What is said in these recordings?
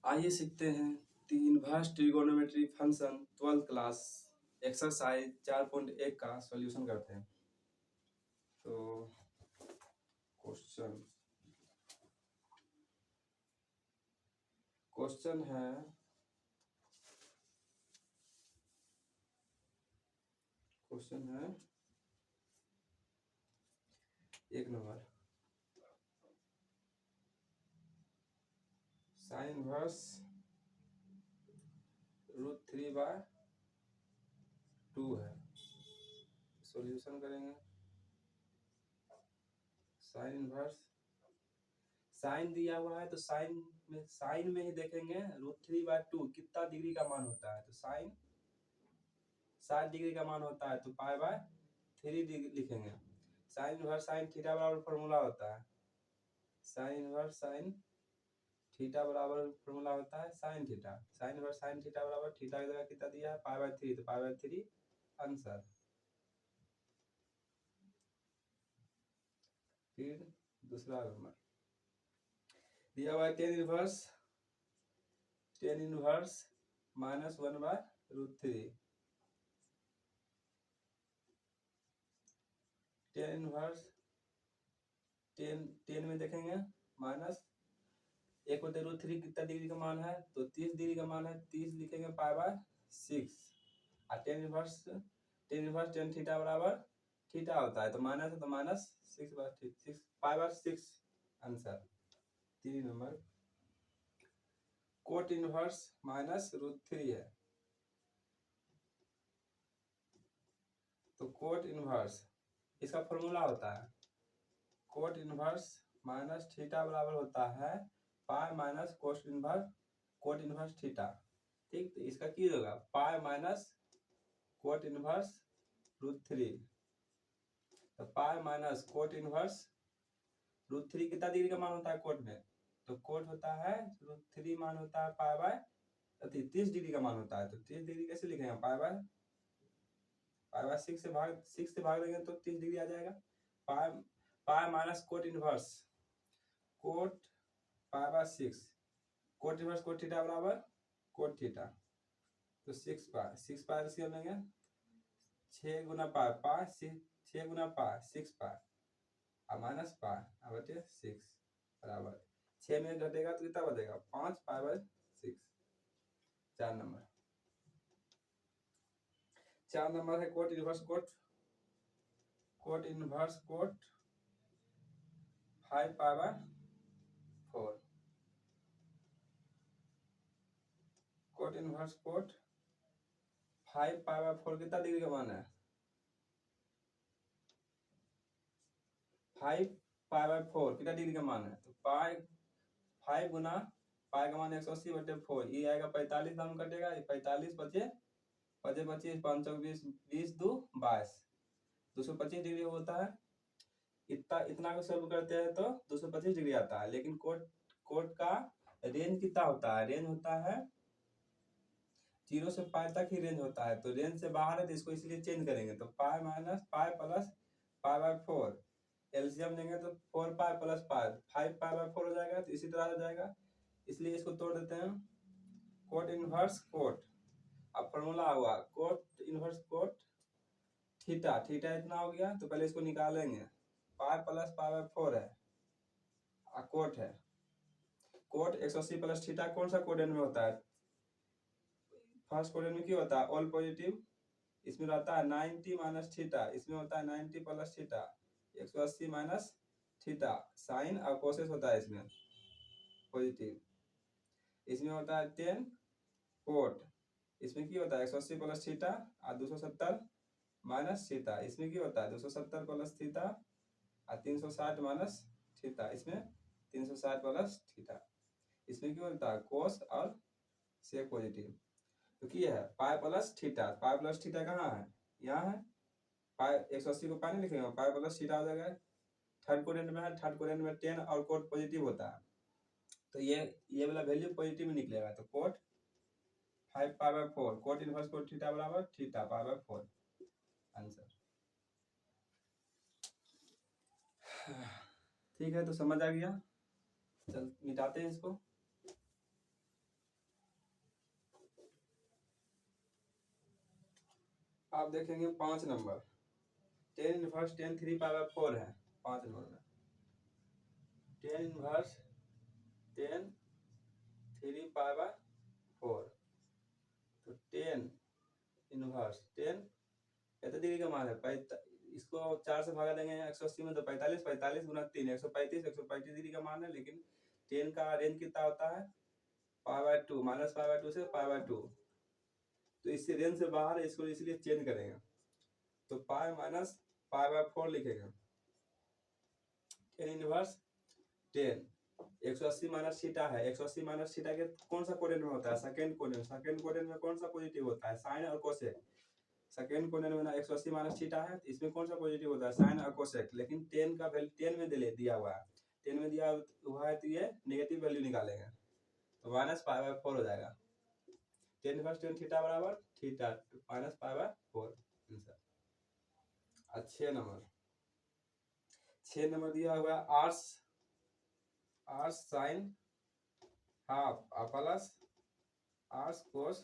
आइए सीखते हैं inverse trigonometry function 12th class exercise 4.1 का सॉल्यूशन करते हैं। तो क्वेश्चन है 1 नंबर, साइन इनवर्स √3/2 है। सॉल्यूशन करेंगे। साइन इनवर्स साइन दिया हुआ है तो साइन में ही देखेंगे √3/2 कितना डिग्री का मान होता है। तो साइन 60 डिग्री का मान होता है तो π/3 लिखेंगे। साइन इनवर्स साइन थीटा बराबर फॉर्मूला होता है साइन इनवर्स साइन थीटा बराबर फॉर्मूला होता है sine theta. Sign inverse sine theta बराबर थीटा की जगह कितना दिया है π/3, तो π/3 आंसर। फिर दूसरा नंबर दिया हुआ है tan inverse -1/√3। Ten inverse ten में देखेंगे माइनस एक होते √3 कितना डिग्री का मान है तो 30 डिग्री का मान है, 30 लिखेंगे π/6। और टेन इनवर्स टेन थीटा बराबर थीटा होता है तो माइनस है तो -6/6 π/6 आंसर। 3 नंबर कोट इनवर्स -√3 है तो कोट इनवर्स इसका फॉर्मूला होता है कोट इनवर्स माइनस थीटा बराबर होता है पाई माइनस कोट इनवर्स थीटा। ठीक, तो इसका की होगा पाई माइनस कोट इनवर्स √3। तो पाई माइनस कोट इनवर्स √3 कितना डिग्री का मान होता है कोट में, तो कोट होता है √3 मान होता है π/30 डिग्री का मान होता है। तो 30 डिग्री कैसे लिखेंगे π/6 से भाग देंगे तो 30 डिग्री आ जाएगा। Pi minus cot inverse cot π/6 cot inverse cot theta बराबर कोट थीटा तो 6 पाई एलसीएम लेंगे 6 गुना पाई 6 गुना पाई 6 पाई और माइनस पाई बटे 6 बराबर 6 में घटेगा तो कितना बचेगा 5 π/6। 4 नंबर है cot inverse cot 5 π/4 cot inverse cot 5 π/4 कितना डिग्री का मान है 5 π/4 कितना डिग्री का मान है तो 5 गुना पाई का मान 180/4 ये आएगा 45 दाम कटेगा 45 बचे 25 5 20 20 2 22 225 डिग्री होता है। इतना को सॉल्व करते हैं तो 225 डिग्री आता है। लेकिन कोट का रेंज कितना होता है, रेंज होता है 0 से पाई तक ही रेंज होता है। तो रेंज से बाहर है तो इसको इसलिए चेंज करेंगे तो pi minus pi plus π/4 LCM लेंगे तो 4 पाई प्लस पाई 5 π/4 हो जाएगा। तो इसी तरह हो जाएगा इसलिए इसको तोड़ देते हैं कोट इनवर्स कोट। अब फॉर्मूला हुआ कोट इनवर्स कोट थीटा इतना हो गया तो पहले इसको निकालेंगे पाई प्लस π/4 है और कोट है कोट 180 प्लस थीटा कौन सा कोडेन में होता है फर्स्ट कोडेन में क्या होता है ऑल पॉजिटिव। इसमें रहता है 90 माइनस थीटा, इसमें होता है 90 plus theta 180 minus theta sine और कोसेस होता है इसमें पॉजिटिव। इसमें होता है 10 कोट, इसमें क्या होता है 180 प्लस थीटा और 270 माइनस थीटा। इसमें क्या होता है 270 प्लस थीटा और 360 माइनस थीटा। इसमें 360 प्लस थीटा। इसमें क्या होता है कोस और सेक पॉजिटिव। तो क्या है पाई प्लस थीटा कहाँ है यहाँ है पाई 180 को पाई नहीं लिखेंगे पाई प्लस थीटा हो जाएगा। थर्ड कोडेंट में है, थर्ड कोडेंट में 10 और कोट पॉजिटिव होता है तो ये वाला वैल्यू पॉजिटिव में निकलेगा। तो cot 5 π/4 cot inverse cot theta बराबर थीटा π/4 आंसर। ठीक है तो समझ आ गया, चल मिटाते हैं इसको। आप देखेंगे 5 नंबर, टेन इनवर्स टेन 3/4 है 5 नंबर में, टेन इनवर्स टेन 3/4, तो टेन इनवर्स टेन कितने डिग्री का मान है, इसको 4 से भागा देंगे 180 में, तो 45 45 गुना 3 135 डिग्री का मान है। लेकिन टेन का रेंज कितना होता है, π/2 -π/2 से π/2, तो इससे रेंज से बाहर है, इसको इसलिए चेंज करेंगे, तो पाई माइनस π/4 लिखेंगे। Ten inverse ten 180 minus theta है, 180 माइनस थीटा के कौन सा कोडेन में होता है, सेकंड कोडेन में कौन सा पॉजिटिव होता है, साइन और कोसेक। सेकंड कोडेन में ना 180 माइनस थीटा है, इसमें कौन सा पॉजिटिव होता है, साइन और कोसेक। लेकिन टेन का वैल्यू 10 में दिया हुआ है, 10 में दिया हुआ है, तो ये नेगेटिव वैल्यू निकालेंगे, तो माइनस π/4 हो जाएगा। टेन इनवर्स टेन थीटा बराबर थीटा माइनस π/4 आंसर। 6 नंबर दिया हुआ है arc sine half plus arc cos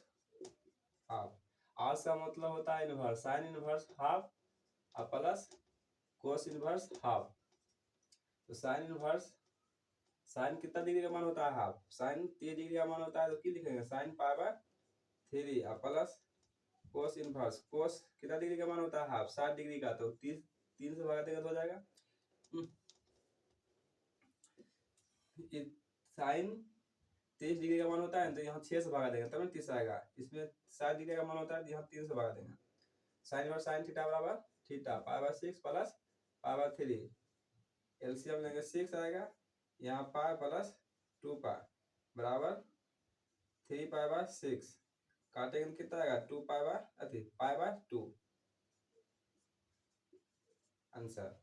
half. Arc का मतलब होता है inverse, sine inverse half plus cos inverse half. तो साइन इनवर्स, साइन कितना डिग्री का मान होता है, हाफ। साइन 30 डिग्री का मान होता है, तो क्या लिखेंगे, साइन π/3 प्लस कोस इनवर्स, कोस कितना डिग्री का मान होता है, हाफ 60 डिग्री का, तो 3 से भागा देगा तो हो जाएगा। साइन 30 डिग्री का मान होता है, तो यहाँ 6 से भागा देंगे तब ना 30 आएगा। इसमें 60 डिग्री का मान होता है, तो यहाँ 3 से भागा देंगे। साइन और साइन थीटा बराबर थीटा π/6 प्लस π/3, एलसीएम लेंगे 6 आएगा, यहाँ पाई प्लस 2π बराबर 3π/6, काटेंगे तो कितना आएगा, 2π/2 आंसर।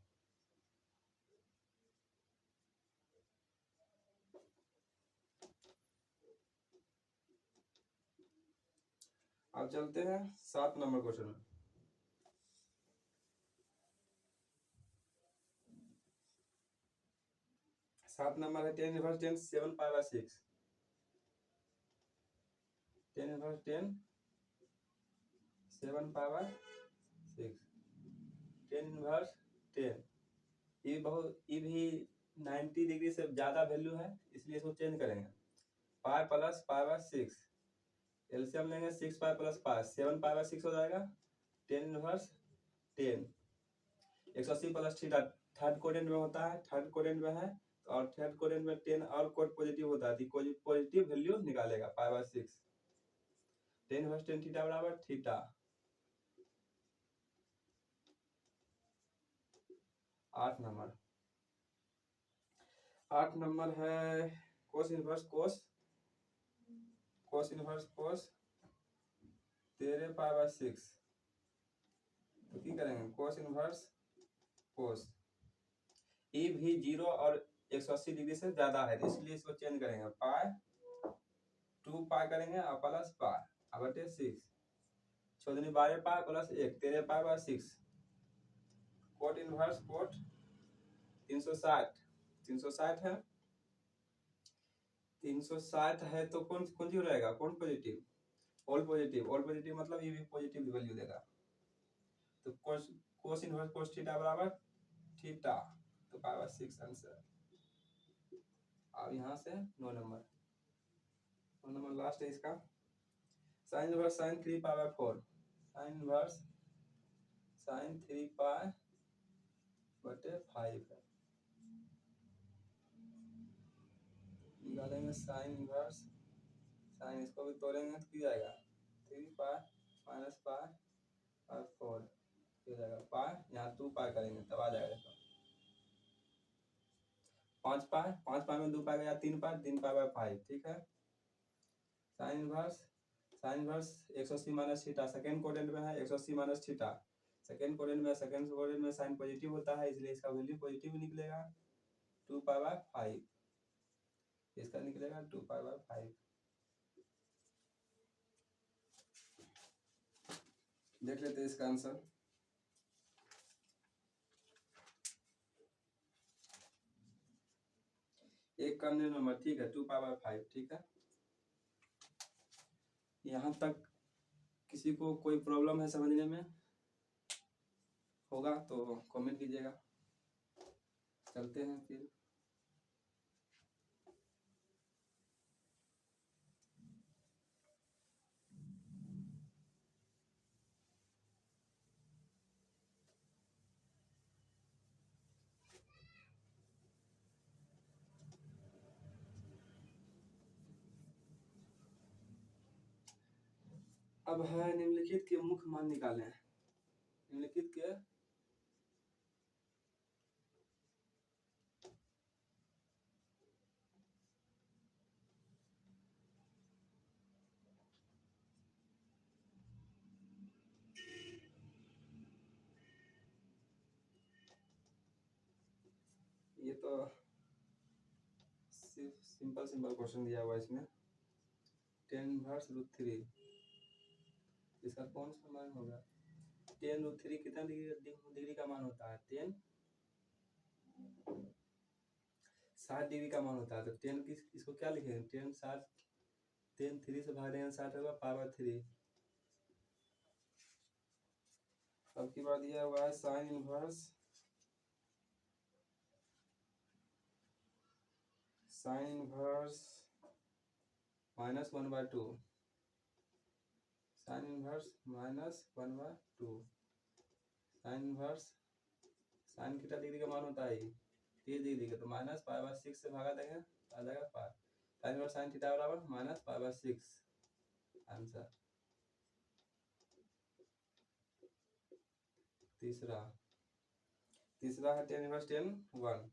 अब चलते हैं 7 नंबर क्वेश्चन में। 7 नंबर है tan inverse tan 7π/6, tan inverse tan 7π/6, tan inverse tan, ये भी 90 डिग्री से ज्यादा वैल्यू है, इसलिए इसको चेंज करेंगे। पाई प्लस π/6, एलसीएम लेंगे 6π प्लस पाई, 7π/6 हो जाएगा। Tan inverse ten 180 plus theta third quadrant में होता है, थर्ड कोडेंट में है, और थर्ड कोडेंट में 10 और कोड पॉजिटिव होता है, तो पॉजिटिव वैल्यू निकालेगा π/6। टेन इनवर्स टेन थीटा बराबर थीटा। 8 नंबर है कोस इनवर्स कोस 13π/6, तो क्या करेंगे, कोस इनवर्स कोस, ये भी 0 और 180 डिग्री से ज्यादा है, इसलिए इसको चेंज करेंगे, पाई 2π करेंगे और प्लस पाई बटे 6, 12π प्लस 1 13π/6। कोट इनवर्स कोट 360 है, 360 है, तो कौन कौन सी रहेगा, कौन पॉजिटिव, ऑल पॉजिटिव मतलब ये भी पॉजिटिव वैल्यू देगा। तो कोस इनवर्स कोस थीटा बराबर थीटा, तो π/6 आंसर। अब यहाँ से 9 नंबर लास्ट है इसका, sine inverse sine 3π/4, sine inverse sine 3π/5 है, निकालेंगे साइन इनवर्स साइन, इसको भी तोड़ेंगे तो क्या आएगा, 3π माइनस π/4 हो जाएगा, पाई यहाँ 2π करेंगे तब आ जाएगा इसका 5π में 2π गया 3π 3π/5, ठीक है। Sine inverse 180 minus theta, second quadrant में है 180 माइनस थीटा, सेकंड कोडेंट में साइन पॉजिटिव होता है, इसलिए इसका वैल्यू पॉजिटिव निकलेगा 2π/5, इसका निकलेगा 2π/5। देख लेते हैं इसका आंसर। एक का नंबर, ठीक है, 2π/5, ठीक है। यहाँ तक किसी को कोई प्रॉब्लम है समझने में? होगा तो कमेंट कीजिएगा। चलते हैं फिर। अब है निम्नलिखित के मुख्य मान निकालें। निम्नलिखित के ये तो सिर्फ सिंपल क्वेश्चन दिया हुआ है इसमें। tan इनवर्स √3 इसका कौन सा मान होगा? tan √3 कितना डिग्री का मान होता है? tan 60 डिग्री का मान होता है। तो tan इसको क्या लिखेंगे? tan 60 tan 3 से भाग देंगे 60 होगा π/3। अब की बार दिया हुआ है sin inverse -1/2 sin inverse -1/2 sin inverse sin कितना डिग्री का मान होता है? 30 डिग्री का। तो -π/6 से भागा देंगे आ जाएगा पाई। sin इनवर्स sin थीटा बराबर -π/6 आंसर। तीसरा है tan inverse tan 1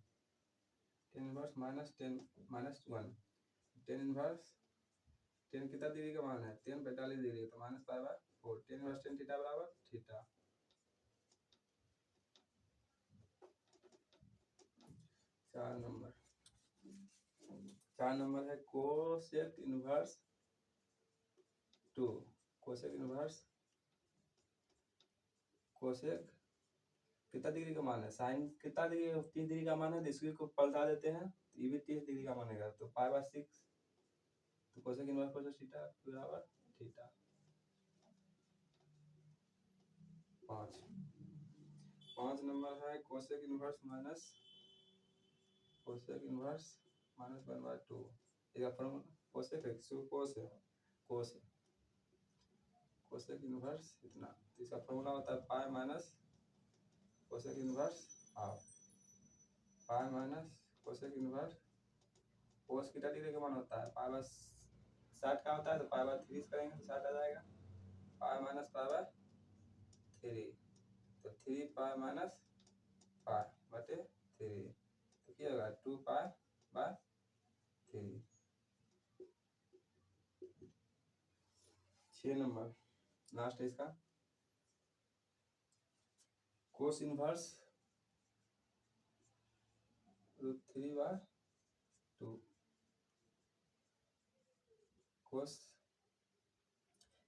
tan inverse -1 tan inverse tan कितना डिग्री का मान है? tan 45 डिग्री तो -π/4 tan इनवर्स tan थीटा बराबर थीटा। चार नंबर है cosec inverse 2। Cosec inverse cosec कितना डिग्री का मान है? साइन कितना डिग्री 30 डिग्री का मान है तो इसको पलटा देते हैं। ये भी 30 डिग्री का मानेगा तो π/6 तो कोसेक इनवर्स कोसेक थीटा बराबर थीटा। 5 नंबर है कोसेक इनवर्स -1/2 इसका फॉर्मूला कोसेक है कोसेक इनवर्स इतना तो इसका फॉर्मूला होता है pi minus cosec inverse half pi minus cosec inverse कोस कितना डिग्री का मान होता है? π/60 का होता है तो π/3 करेंगे तो 60 आ जाएगा। पाई माइनस π/3 तो 3 पाई माइनस π/3 तो क्या होगा 2 π/3। 6 नंबर लास्ट है इसका कोस इनवर्स √3/2 कोस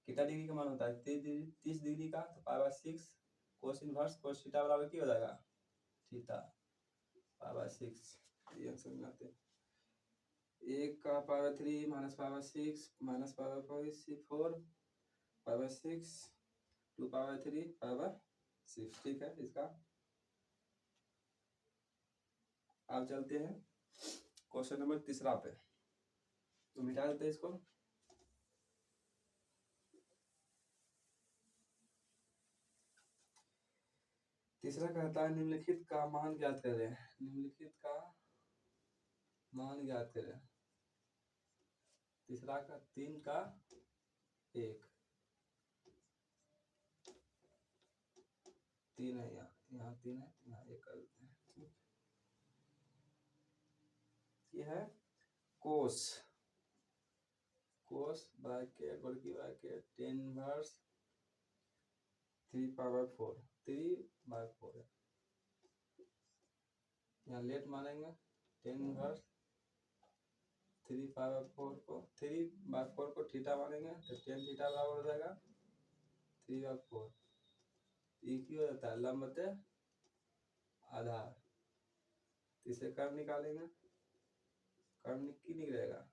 कितना डिग्री का मान होता है? 30 डिग्री का तो π/6 कोस इनवर्स कोस थीटा बराबर क्या हो जाएगा? थीटा π/6। ये आंसर बनाते हैं। 1 का π/3 -π/6 -π/4 π/6 2 π/3 π/6 ठीक है इसका। अब चलते हैं क्वेश्चन नंबर तीसरा पे। तो मिटा देते हैं इसको। तीसरा कहता है निम्नलिखित का मान ज्ञात करें। निम्नलिखित का मान ज्ञात करें। तीसरा का 3 का 1 3 है यहाँ 3 है यहाँ 1 कर देते हैं। ये है कोस ब्रैकेट बड़की ब्रैकेट tan इनवर्स 3/4 3/4 है। यहाँ लेट मानेंगे tan इनवर्स 3/4 को थीटा मानेंगे तो tan थीटा बराबर हो जाएगा 3/4। ये क्यों हो जाता है? लंब बटे आधार। इसे कर्व निकालेंगे। कर्व की निकलेगा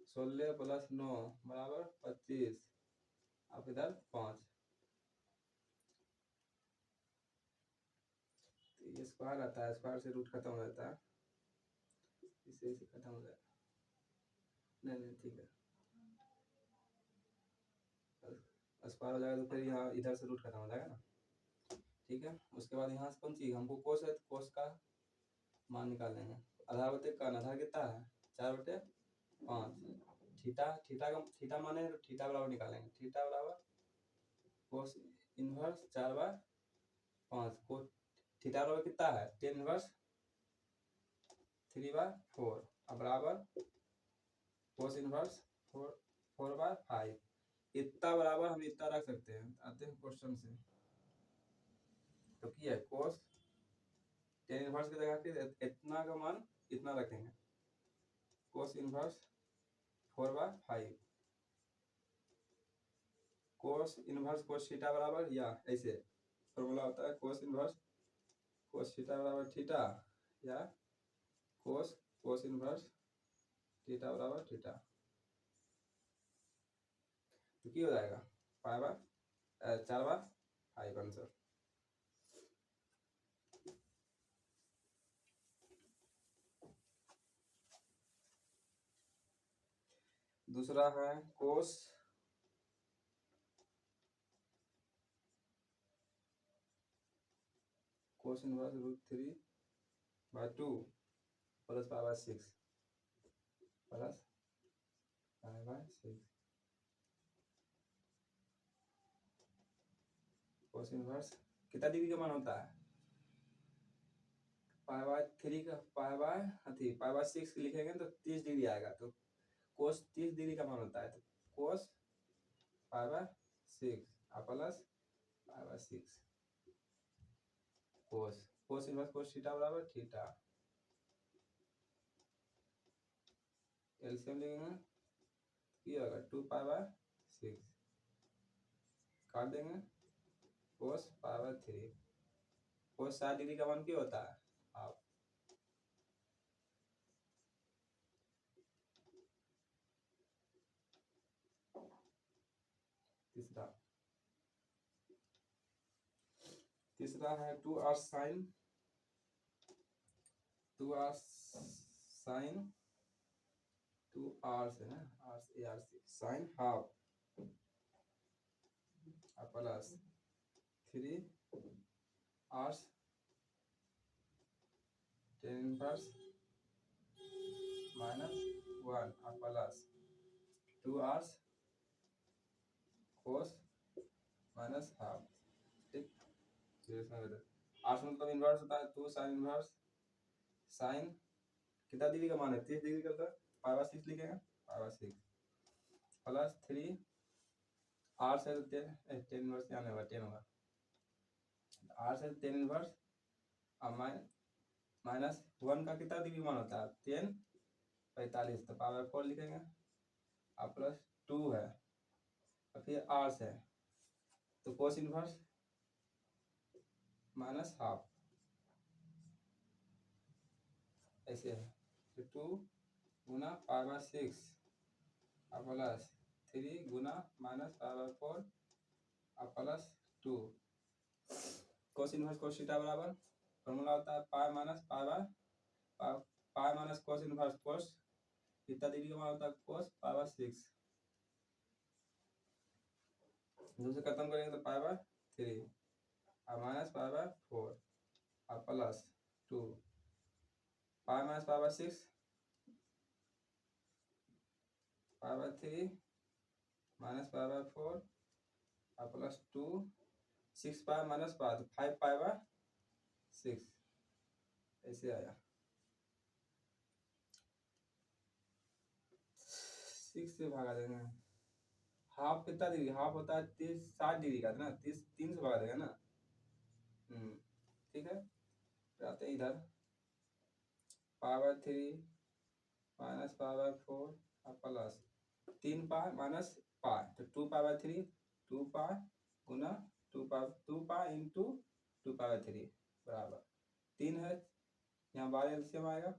16 + 9 बराबर 25। अब इधर 5 स्क्वायर आता है, स्क्वायर से रूट खत्म हो जाता है, इससे इसे खत्म हो जाएगा। नहीं ठीक है, स्क्वायर हो जाएगा तो फिर यहाँ इधर से रूट खत्म हो जाएगा ना। ठीक है, उसके बाद यहाँ से कौन सी हमको कोस है, कोस का मान निकालेंगे। आधार बटे कन, आधार कितना है 4/5। थीटा, थीटा का थीटा माने तो थीटा बराबर निकालेंगे, थीटा बराबर कोस इनवर्स 4/5। को थीटा बराबर कितना है 10 इनवर्स 3/4 अब बराबर कोस इनवर्स 4/5। इतना बराबर हम इतना रख सकते हैं, आते हैं क्वेश्चन से। तो क्या है कोस 10 इनवर्स की जगह पे इतना का मान इतना रखेंगे, कोस इनवर्स 4/5। कोस इनवर्स कोस थीटा बराबर, या ऐसे फॉर्मूला होता है कोस इनवर्स कोस थीटा बराबर थीटा, या कोस इनवर्स थीटा बराबर थीटा। तो क्या हो जाएगा 4/5 आंसर। दूसरा है cos inverse √3/2 plus 5/6 plus 5/6। Cos inverse कितना डिग्री का मान होता है, π/3 का π/6 लिखेंगे तो 30 डिग्री आएगा। तो कोस 30 डिग्री का मान होता है, तो cos π/6 plus 5/6 cos inverse cos theta बराबर थीटा। एलसीएम लेंगे क्या होगा 2π/6 काट देंगे कोस π/3। कोस 60 डिग्री का मान क्या होता है हाफ। तीसरा है 2r sin 2r से ना r sin half plus 3r tan inverse -1 plus 2r cos -half. ठीक, r मतलब इनवर्स होता है 2 sin इनवर्स sin कितना डिग्री का मान है 30 डिग्री का, तो π/6 लिखेंगे π/6 प्लस 3 r से 10 इनवर्स क्या होगा 10 होगा, r से 10 इनवर्स अब -1 का कितना डिग्री मान होता है 10 45 तो π/4 लिखेंगे और प्लस 2 है और फिर r से तो कोस इनवर्स -हाफ ऐसे है। तो 2 गुना π/6 प्लस 3 गुना -π/4 plus 2 cos inverse cos theta बराबर फॉर्मूला होता है पाई माइनस कोस इनवर्स कोस कितना डिग्री का मान होता है कोस π/6। दूसरे खत्म करेंगे तो π/3 और माइनस π/4 और प्लस 2 पाई माइनस π/6 π/3 माइनस π/4 और प्लस 2 6 पाई माइनस 5 π/6 ऐसे आया 6 से भागा देंगे। हाफ कितना डिग्री हाफ होता है 60 डिग्री का ना 3 से भागा देगा ना। ठीक है, आते हैं इधर π/3 माइनस π/4 और प्लस 3 पाई माइनस पाई तो 2 π/3 2 पाई गुना 2 पाई इंटू 2 π/3 बराबर 3 है, यहाँ बार एलसीएम आएगा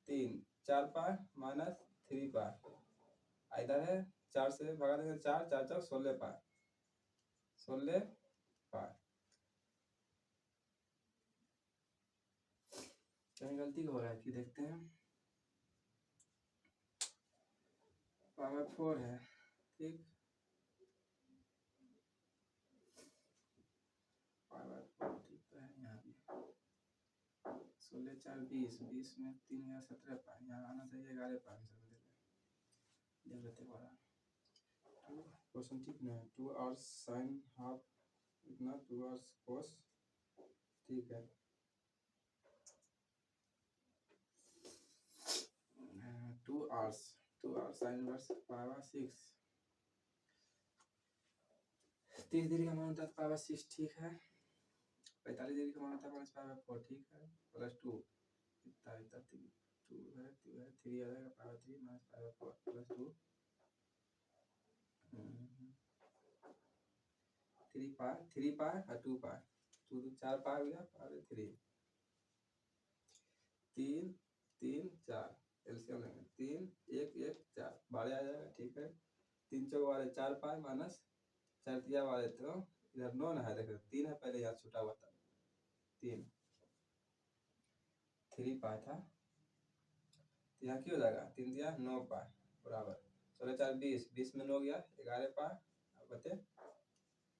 3 4 पाई माइनस 3 पाई इधर है 4 से भगा देंगे 4 4 4 16 पाई 16 पाई कहीं गलती हो रहा है कि देखते हैं। पावर 4 है, ठीक। पावर 4 ठीक तो है यहाँ भी। 16 4 20, 20 में 3 या 17 पाए, यहाँ आना चाहिए 11 पाए। देख लेते बड़ा क्वेश्चन ठीक ना है। 2 आवर्स साइन हाफ इतना, 2 आवर्स कोस, ठीक है। 2 आवर्स साइन वर्स पावर 6, 30 डिग्री का मान होता है पावर 6, ठीक है। 45 डिग्री का मान होता है माइनस पावर 4, ठीक है। प्लस 2 इतना इतना 2 है 3 आ जाएगा पावर 3 माइनस पावर 4 प्लस 2 3 पाई और 2 पाई, 2 4 पाई हो गया, पावर 3 3 3 4 एलसीएम लेंगे, 3 1 1 4 12 आ जाएगा, ठीक है। 3 चौक वाले 4 पाई माइनस 4 तिया वाले, तो इधर 9 है, देखो 3 है पहले यहाँ छूटा हुआ था, 3 पाई था, यहाँ क्यों हो जाएगा 3 दिया 9 पाई बराबर 16 4 20, 20 में 9 गया 11 पाई, अब बते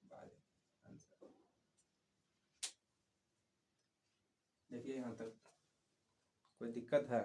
12 आंसर। देखिए यहाँ तक कोई दिक्कत है?